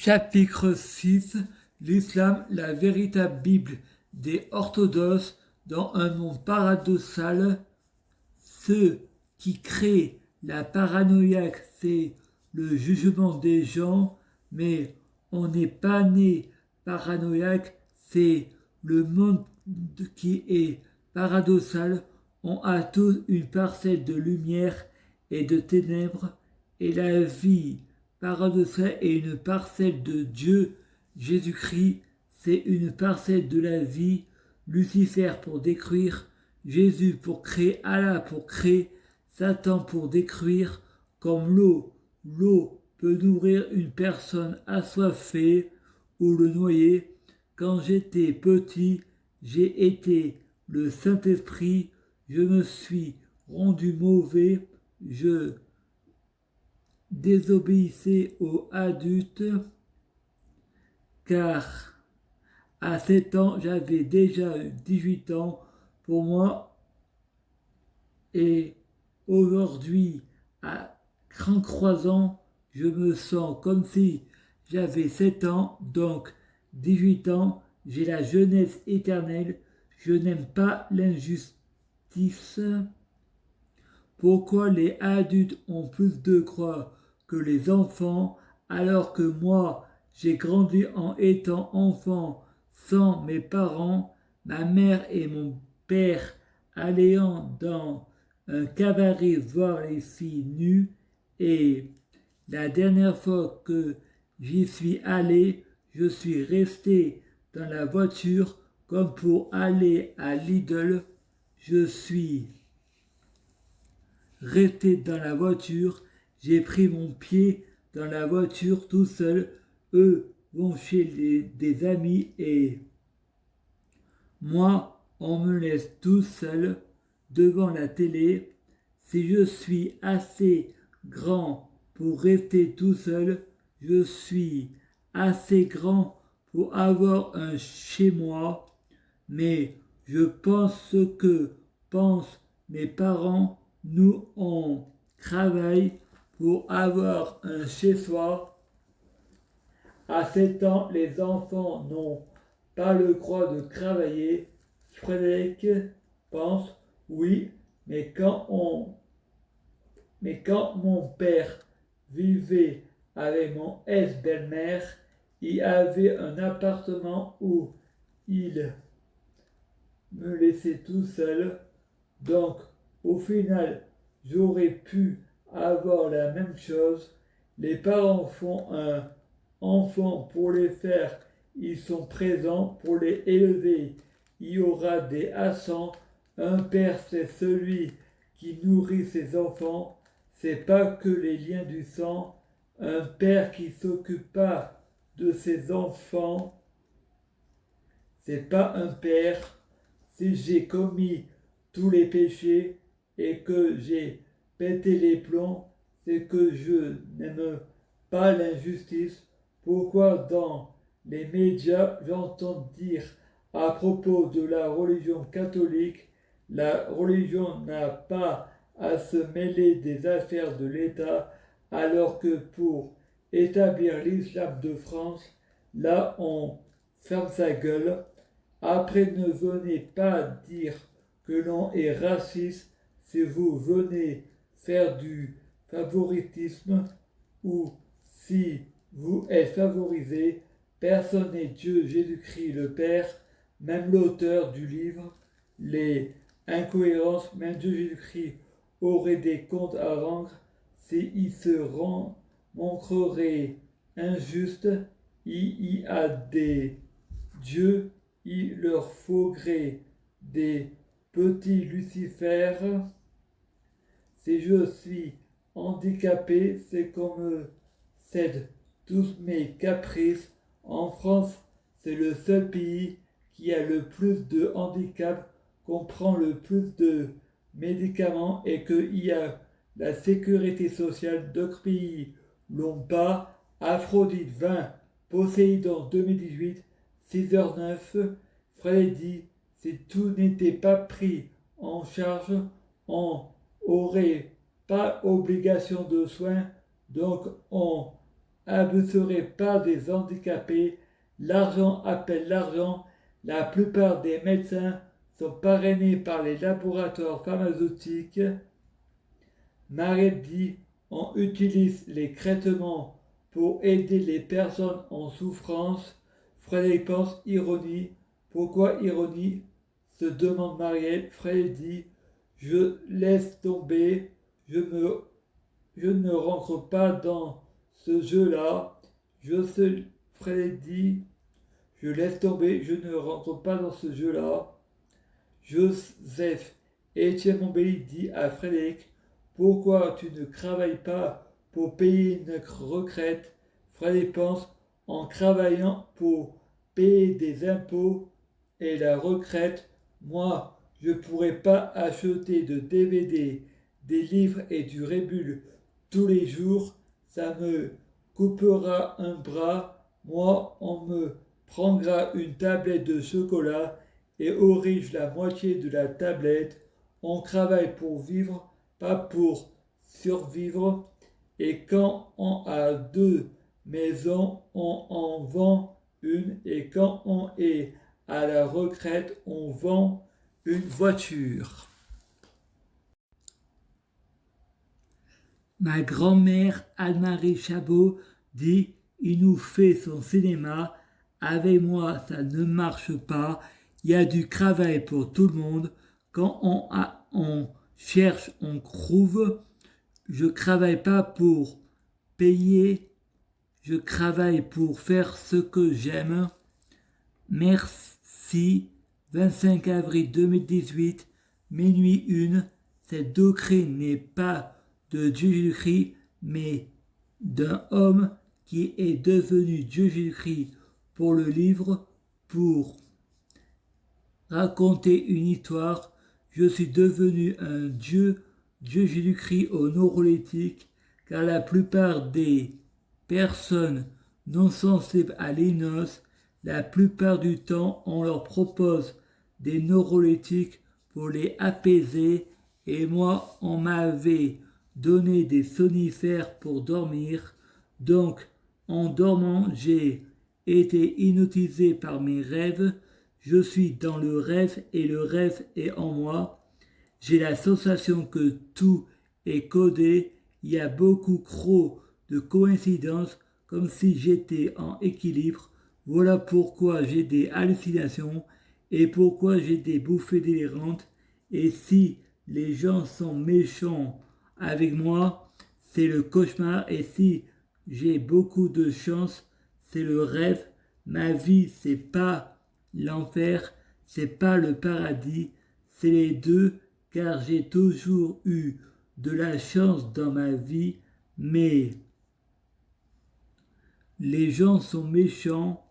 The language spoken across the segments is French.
Chapitre 6. L'islam, la véritable Bible des orthodoxes dans un monde paradoxal. Ce qui crée la paranoïa, c'est le jugement des gens, mais on n'est pas né paranoïaque, c'est le monde qui est paradoxal. On a tous une parcelle de lumière et de ténèbres, et la vie paradoxale est une parcelle de Dieu. Jésus-Christ, c'est une parcelle de la vie. Lucifer pour détruire, Jésus pour créer, Allah pour créer, Satan pour détruire, comme l'eau. L'eau peut nourrir une personne assoiffée ou le noyer. Quand j'étais petit, j'ai été le Saint-Esprit, je me suis rendu mauvais, je désobéissais aux adultes, car à 7 ans, j'avais déjà 18 ans pour moi, et aujourd'hui, à 33 ans, je me sens comme si j'avais 7 ans, donc 18 ans, j'ai la jeunesse éternelle, je n'aime pas l'injustice. Pourquoi les adultes ont plus de croix que les enfants, alors que moi, j'ai grandi en étant enfant sans mes parents, ma mère et mon père allant dans un cabaret voir les filles nues, et la dernière fois que j'y suis allé, je suis resté dans la voiture comme pour aller à Lidl. Je suis resté dans la voiture, j'ai pris mon pied dans la voiture tout seul. Eux vont chez des amis et moi, on me laisse tout seul devant la télé. Si je suis assez grand pour rester tout seul, je suis assez grand pour avoir un chez moi, mais je pense ce que pensent mes parents. Nous, on travaille pour avoir un chez soi. À 7 ans, les enfants n'ont pas le droit de travailler. Frédéric pense, oui, mais quand mon père vivait avec mon ex-belle-mère, il avait un appartement où il me laissait tout seul. Donc, au final, j'aurais pu avoir la même chose. Les parents font un enfant pour les faire, ils sont présents pour les élever. Il y aura des absents. Un père, c'est celui qui nourrit ses enfants. C'est pas que les liens du sang. Un père qui s'occupe pas de ses enfants, c'est pas un père. Si j'ai commis tous les péchés et que j'ai pété les plombs, c'est que je n'aime pas l'injustice. Pourquoi dans les médias j'entends dire à propos de la religion catholique, la religion n'a pas à se mêler des affaires de l'État, alors que pour établir l'islam de France, là on ferme sa gueule. Après, ne venez pas dire que l'on est raciste si vous venez faire du favoritisme ou si vous êtes favorisé. Personne n'est Dieu, Jésus-Christ le Père, même l'auteur du livre. Les incohérences, même Dieu Jésus-Christ aurait des comptes à rendre s'il se montrerait injuste. Il y a des dieux, il leur faudrait des petits Lucifères. Si je suis handicapé, c'est qu'on me cède tous mes caprices. En France, c'est le seul pays qui a le plus de handicap, qu'on prend le plus de médicaments et qu'il y a la sécurité sociale. D'autres pays l'ont pas. Aphrodite 20, Poséidon 2018, 6h09, Freddy, si tout n'était pas pris en charge, on aurait pas obligation de soins, donc on abuserez pas des handicapés. L'argent appelle l'argent. La plupart des médecins sont parrainés par les laboratoires pharmaceutiques. Mariette dit, on utilise les traitements pour aider les personnes en souffrance. Frédéric pense ironie. Pourquoi ironie se demande Mariette. Frédéric dit, je laisse tomber, je ne rentre pas dans ce jeu-là. Frédéric dit, je laisse tomber, je ne rentre pas dans ce jeu-là. Joseph Étienne Montbéliard dit à Frédéric, pourquoi tu ne travailles pas pour payer une retraite? Frédéric pense, en travaillant pour payer des impôts et la retraite, moi, je ne pourrais pas acheter de DVD, des livres et du rébule tous les jours, ça me coupera un bras, moi, on me prendra une tablette de chocolat et aurige la moitié de la tablette. On travaille pour vivre, pas pour survivre. Et quand on a deux maisons, on en vend une. Et quand on est à la retraite, on vend une voiture. Ma grand-mère Anne-Marie Chabot dit, il nous fait son cinéma. Avec moi, ça ne marche pas. Il y a du travail pour tout le monde. Quand on cherche, on trouve. Je travaille pas pour payer. Je travaille pour faire ce que j'aime. Merci. 25 avril 2018, minuit 1. Cette doctrine n'est pas de Dieu Jésus-Christ, mais d'un homme qui est devenu Dieu Jésus-Christ pour le livre, pour raconter une histoire. Je suis devenu un Dieu Jésus-Christ au neuroleptique, car la plupart des personnes non sensibles à l'hypnose, la plupart du temps, on leur propose des neuroleptiques pour les apaiser, et moi, on m'avait donné des somnifères pour dormir. Donc, en dormant, j'ai été hypnotisé par mes rêves. Je suis dans le rêve et le rêve est en moi. J'ai la sensation que tout est codé. Il y a beaucoup trop de coïncidences, comme si j'étais en équilibre. Voilà pourquoi j'ai des hallucinations et pourquoi j'ai des bouffées délirantes. Et si les gens sont méchants avec moi, c'est le cauchemar. Et si j'ai beaucoup de chance, c'est le rêve. Ma vie, c'est pas l'enfer, c'est pas le paradis, c'est les deux, car j'ai toujours eu de la chance dans ma vie, mais les gens sont méchants.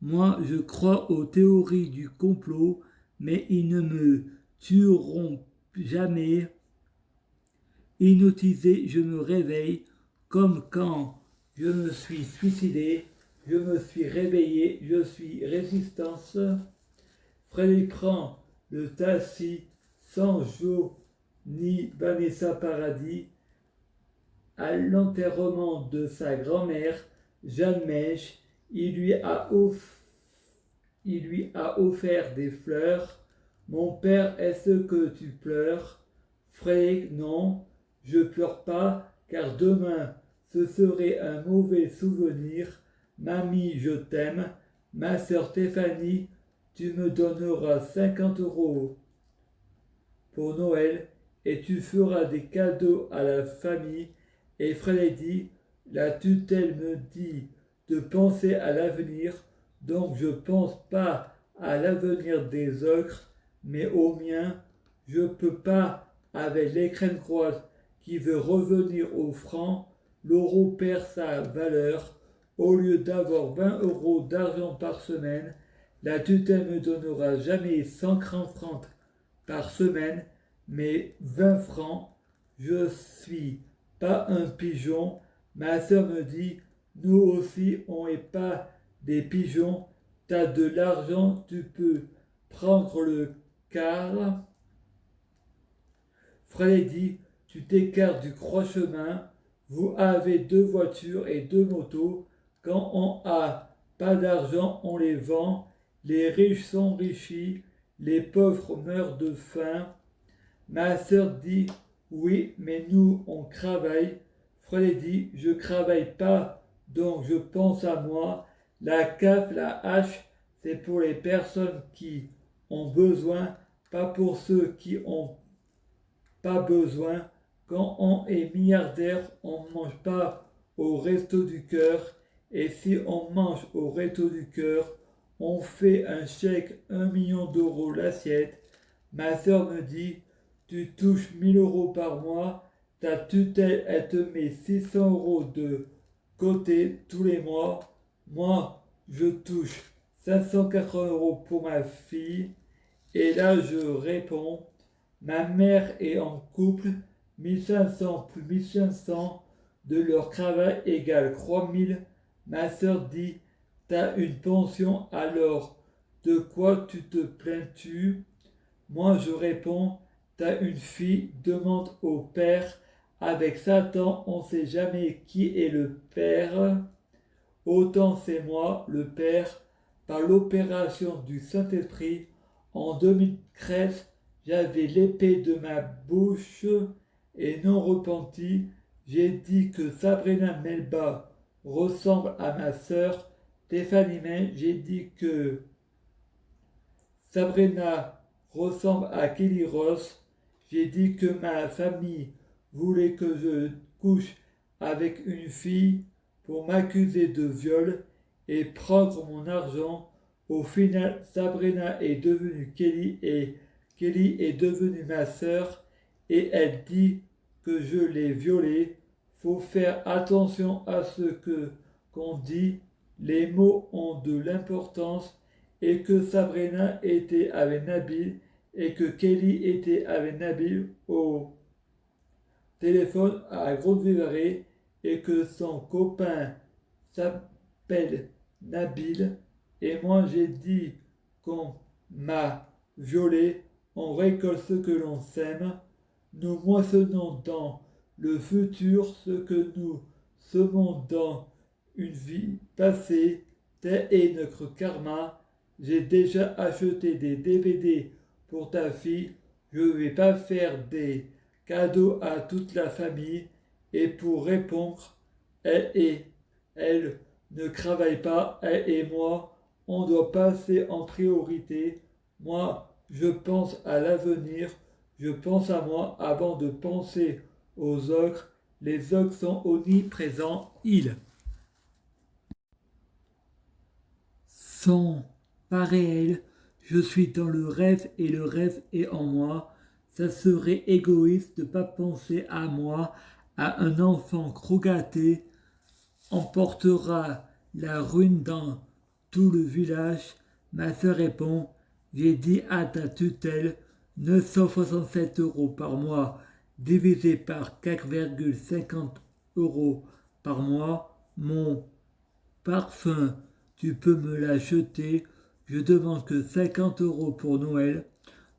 Moi, je crois aux théories du complot, mais ils ne me tueront jamais. Hypnotisé, je me réveille, comme quand je me suis suicidé, je me suis réveillé, je suis résistance. Frédéric prend le taxi sans Joe ni Vanessa Paradis à l'enterrement de sa grand-mère, Jeanne Mèche. Il lui a offert des fleurs. Mon père, est-ce que tu pleures? Frédéric, non, je pleure pas, car demain ce serait un mauvais souvenir. Mamie, je t'aime. Ma sœur Stéphanie, tu me donneras 50 € pour Noël et tu feras des cadeaux à la famille. Et Frédéric dit, la tutelle me dit de penser à l'avenir, donc je pense pas à l'avenir des autres, mais au mien. Je peux pas, avec l'extrême droite qui veut revenir au franc, l'euro perd sa valeur. Au lieu d'avoir 20 € d'argent par semaine, la tutelle me donnera jamais 130 francs par semaine, mais 20 francs. Je suis pas un pigeon. Ma sœur me dit, nous aussi on n'est pas des pigeons. T'as de l'argent, tu peux prendre le quart. Frédéric dit, tu t'écartes du croix-chemin. Vous avez 2 voitures et 2 motos. Quand on a pas d'argent, on les vend. Les riches s'enrichissent, les pauvres meurent de faim. Ma sœur dit, oui, mais nous, on travaille. Fred dit, je travaille pas, donc je pense à moi. La CAF, la hache, c'est pour les personnes qui ont besoin, pas pour ceux qui ont pas besoin. Quand on est milliardaire, on ne mange pas au resto du cœur. Et si on mange au resto du cœur, on fait un chèque 1 million d'euros l'assiette. Ma sœur me dit, tu touches 1000 € par mois, ta tutelle, elle te met 600 € de côté tous les mois. Moi, je touche 580 € pour ma fille. Et là, je réponds, ma mère est en couple, 1500 plus 1500 de leur travail égale 3000. Ma sœur dit, t'as une pension alors, de quoi tu te plains-tu? Moi je réponds, t'as une fille, demande au père. Avec Satan, on ne sait jamais qui est le père. Autant c'est moi, le père, par l'opération du Saint-Esprit. En 2013, j'avais l'épée de ma bouche et non repenti. J'ai dit que Sabrina Melba ressemble à ma sœur Stéphanie May. J'ai dit que Sabrina ressemble à Kelly Ross. J'ai dit que ma famille voulait que je couche avec une fille pour m'accuser de viol et prendre mon argent. Au final, Sabrina est devenue Kelly et Kelly est devenue ma sœur et elle dit que je l'ai violée. Faut faire attention à ce qu'on dit. Les mots ont de l'importance et que Sabrina était avec Nabil et que Kelly était avec Nabil au téléphone à Grande-Vivarais et que son copain s'appelle Nabil. Et moi j'ai dit qu'on m'a violé, on récolte ce que l'on sème. Nous moissonnons dans le futur ce que nous semons dans une vie passée. Tel est notre karma. J'ai déjà acheté des DVD pour ta fille. Je ne vais pas faire des cadeaux à toute la famille. Et pour répondre, elle ne travaille pas, elle et moi, on doit passer en priorité. Moi, je pense à l'avenir, je pense à moi avant de penser aux autres. Les autres sont omniprésents, ils sont pas réels. Je suis dans le rêve et le rêve est en moi. Ça serait égoïste de ne pas penser à moi, à un enfant trop gâté. Emportera la ruine dans tout le village. Ma sœur répond, j'ai dit à ta tutelle 967 € par mois divisé par 4,50 € par mois. Mon parfum, tu peux me l'acheter. Je demande que 50 € pour Noël.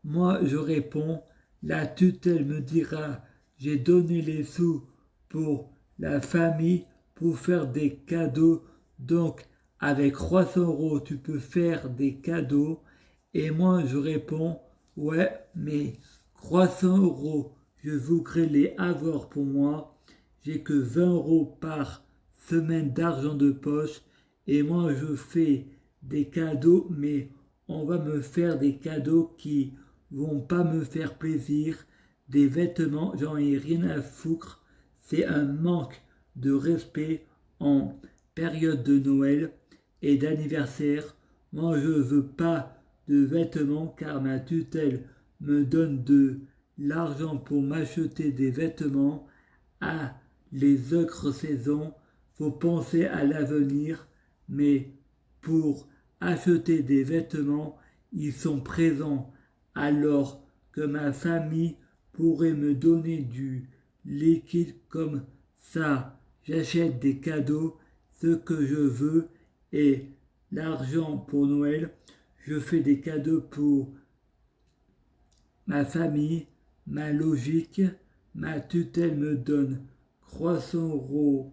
Moi, je réponds, la tutelle me dira, j'ai donné les sous pour la famille pour faire des cadeaux. Donc, avec 300 € tu peux faire des cadeaux. Et moi, je réponds, ouais, mais 300 €, je voudrais les avoir pour moi. J'ai que 20 € par semaine d'argent de poche. Et moi, je fais des cadeaux, mais on va me faire des cadeaux qui vont pas me faire plaisir. Des vêtements, j'en ai rien à foutre. C'est un manque de respect en période de Noël et d'anniversaire. Moi, je veux pas de vêtements car ma tutelle me donne de l'argent pour m'acheter des vêtements. À les autres saisons, faut penser à l'avenir, mais pour acheter des vêtements, ils sont présents alors que ma famille pourrait me donner du liquide comme ça. J'achète des cadeaux, ce que je veux, et l'argent pour Noël, je fais des cadeaux pour ma famille, ma logique, ma tutelle me donne 300 €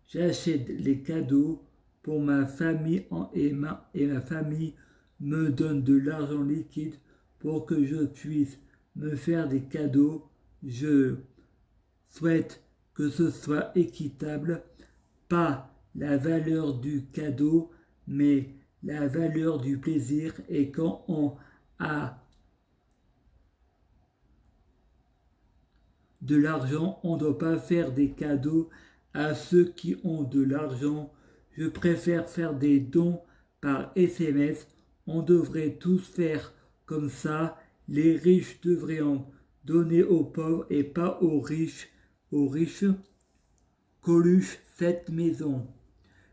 j'achète les cadeaux pour ma famille et ma famille me donne de l'argent liquide pour que je puisse me faire des cadeaux. Je souhaite que ce soit équitable, pas la valeur du cadeau, mais la valeur du plaisir. Et quand on a de l'argent, on ne doit pas faire des cadeaux à ceux qui ont de l'argent. Je préfère faire des dons par SMS. On devrait tous faire comme ça. Les riches devraient en donner aux pauvres et pas aux riches. Coluche, cette maison.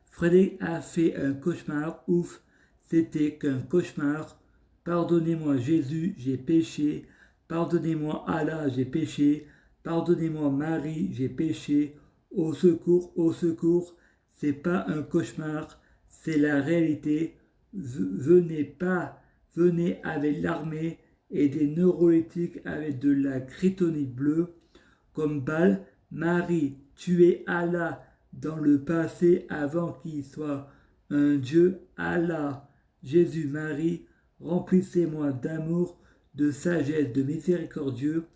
Frédéric a fait un cauchemar. Ouf, c'était qu'un cauchemar. Pardonnez-moi Jésus, j'ai péché. Pardonnez-moi Allah, j'ai péché. Pardonnez-moi Marie, j'ai péché. Au secours, c'est pas un cauchemar, c'est la réalité. Venez avec l'armée et des neuroleptiques avec de la kryptonite bleue comme balle. Marie, tuez Allah dans le passé avant qu'il soit un Dieu. Allah, Jésus, Marie, remplissez-moi d'amour, de sagesse, de miséricordieux.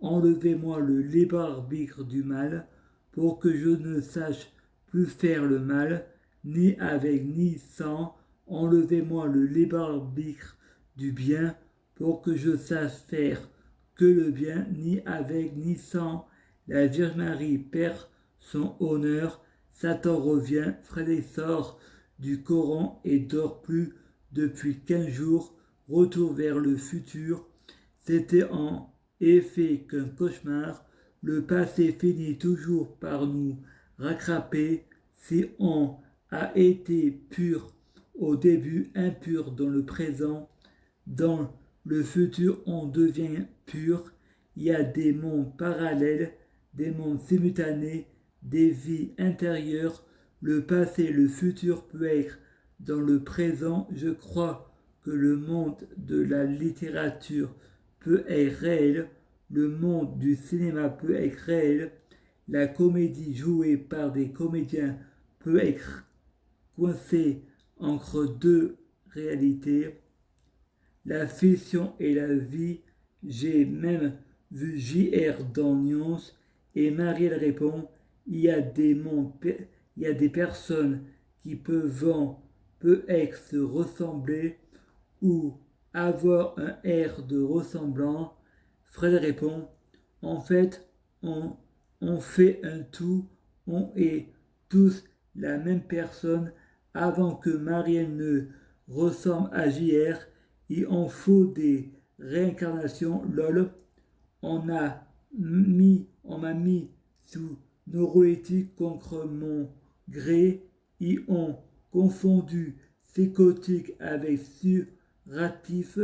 Enlevez-moi le libre arbitre du mal, pour que je ne sache plus faire le mal, ni avec ni sans. Enlevez-moi le libre arbitre du bien, pour que je sache faire que le bien, ni avec ni sans. La Vierge Marie perd son honneur, Satan revient, Frédéric sort du Coran et dort plus depuis 15 jours. Retour vers le futur, c'était en effet qu'un cauchemar. Le passé finit toujours par nous rattraper. Si on a été pur au début, impur dans le présent, dans le futur on devient pur. Il y a des mondes parallèles, des mondes simultanés, des vies intérieures. Le passé et le futur peut être dans le présent. Je crois que le monde de la littérature peut être réel, le monde du cinéma peut être réel, la comédie jouée par des comédiens peut être coincée entre deux réalités, la fiction et la vie. J'ai même vu JR dans Nyons et Marielle répond, il y a des personnes qui peuvent être se ressembler ou avoir un air de ressemblant. Fred répond, en fait, on fait un tout, on est tous la même personne. Avant que Marielle ne ressemble à JR, il en faut des réincarnations. Lol, on m'a mis sous neuroéthique contre mon gré. Ils ont confondu psychotique avec suratif.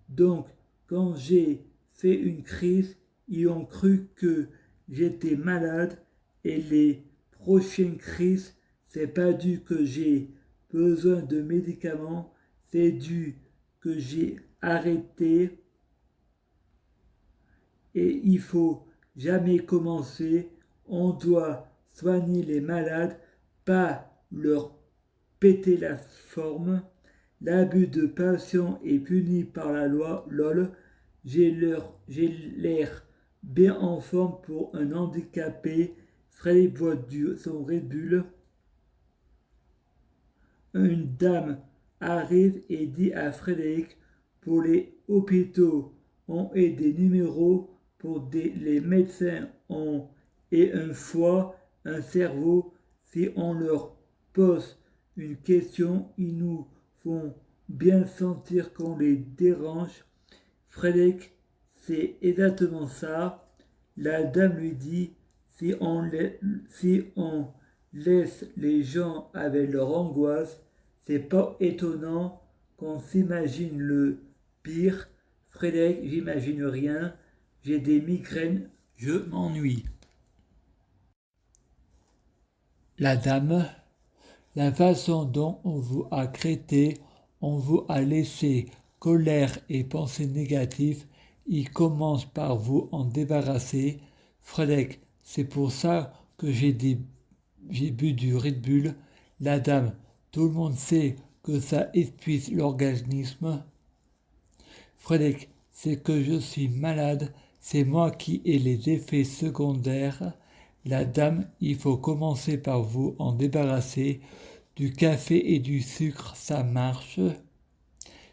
Donc, quand j'ai fait une crise, ils ont cru que j'étais malade et les prochaines crises, c'est pas dû que j'ai besoin de médicaments, c'est dû que j'ai arrêté et il faut jamais commencer. On doit soigner les malades, pas leur péter la forme. L'abus de patience est puni par la loi. Lol, j'ai l'air bien en forme pour un handicapé. Frédéric boit son Red Bull. Une dame arrive et dit à Frédéric, pour les hôpitaux, on a des numéros, pour les médecins, on a un foie, un cerveau. Si on leur pose une question, ils nous font bien sentir qu'on les dérange. Frédéric, c'est exactement ça. La dame lui dit, si on laisse les gens avec leur angoisse, c'est pas étonnant qu'on s'imagine le pire. Frédéric, j'imagine rien. J'ai des migraines, je m'ennuie. La dame, la façon dont on vous a traité, on vous a laissé colère et pensées négatives, il commence par vous en débarrasser. Frédéric, c'est pour ça que j'ai bu du Red Bull. La dame, tout le monde sait que ça épuise l'organisme. Frédéric, c'est que je suis malade, c'est moi qui ai les effets secondaires. La dame, il faut commencer par vous en débarrasser. Du café et du sucre, ça marche.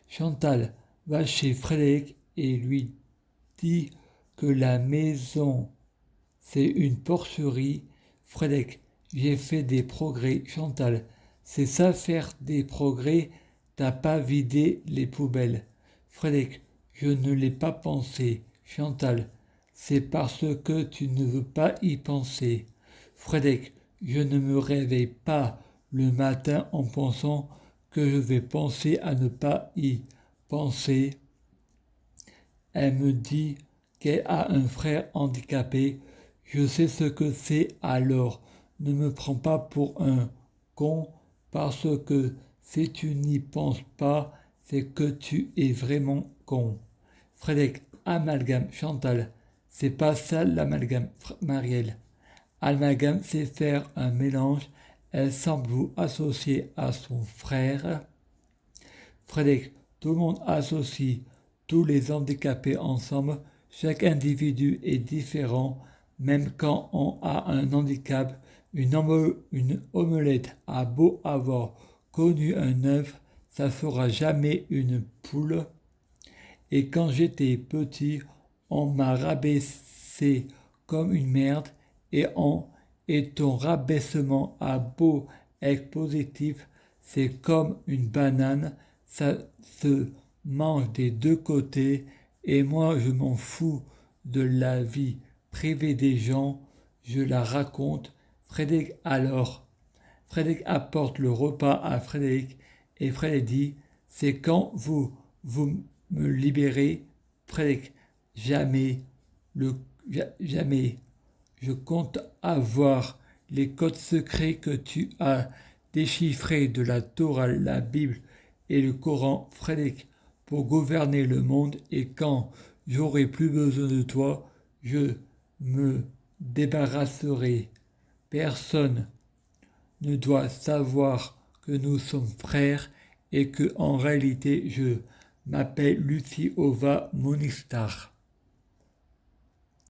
Chantal va chez Frédéric et lui dit que la maison, c'est une porcherie. Frédéric, j'ai fait des progrès. Chantal, c'est ça faire des progrès, t'as pas vidé les poubelles. Frédéric, je ne l'ai pas pensé. Chantal, c'est parce que tu ne veux pas y penser. Frédéric, je ne me réveille pas le matin en pensant que je vais penser à ne pas y penser. Elle me dit qu'elle a un frère handicapé. Je sais ce que c'est alors. Ne me prends pas pour un con parce que si tu n'y penses pas, c'est que tu es vraiment con. Frédéric, amalgame, Chantal, c'est pas ça l'amalgame, Marielle. Amalgame, c'est faire un mélange. Elle semble vous associer à son frère. Frédéric, tout le monde associe tous les handicapés ensemble. Chaque individu est différent. Même quand on a un handicap, une omelette a beau avoir connu un œuf, ça fera jamais une poule. Et quand j'étais petit, on m'a rabaissé comme une merde et ton rabaissement a beau être positif, c'est comme une banane, ça se mange des deux côtés et moi je m'en fous de la vie privée des gens, je la raconte. Frédéric apporte le repas à Frédéric et Frédéric dit c'est quand vous me libérez. Frédéric, jamais, jamais. Je compte avoir les codes secrets que tu as déchiffrés de la Torah, la Bible et le Coran, Frédéric, pour gouverner le monde et quand j'aurai plus besoin de toi, je me débarrasserai. Personne ne doit savoir que nous sommes frères et que en réalité je m'appelle Lucie Ova Monistar.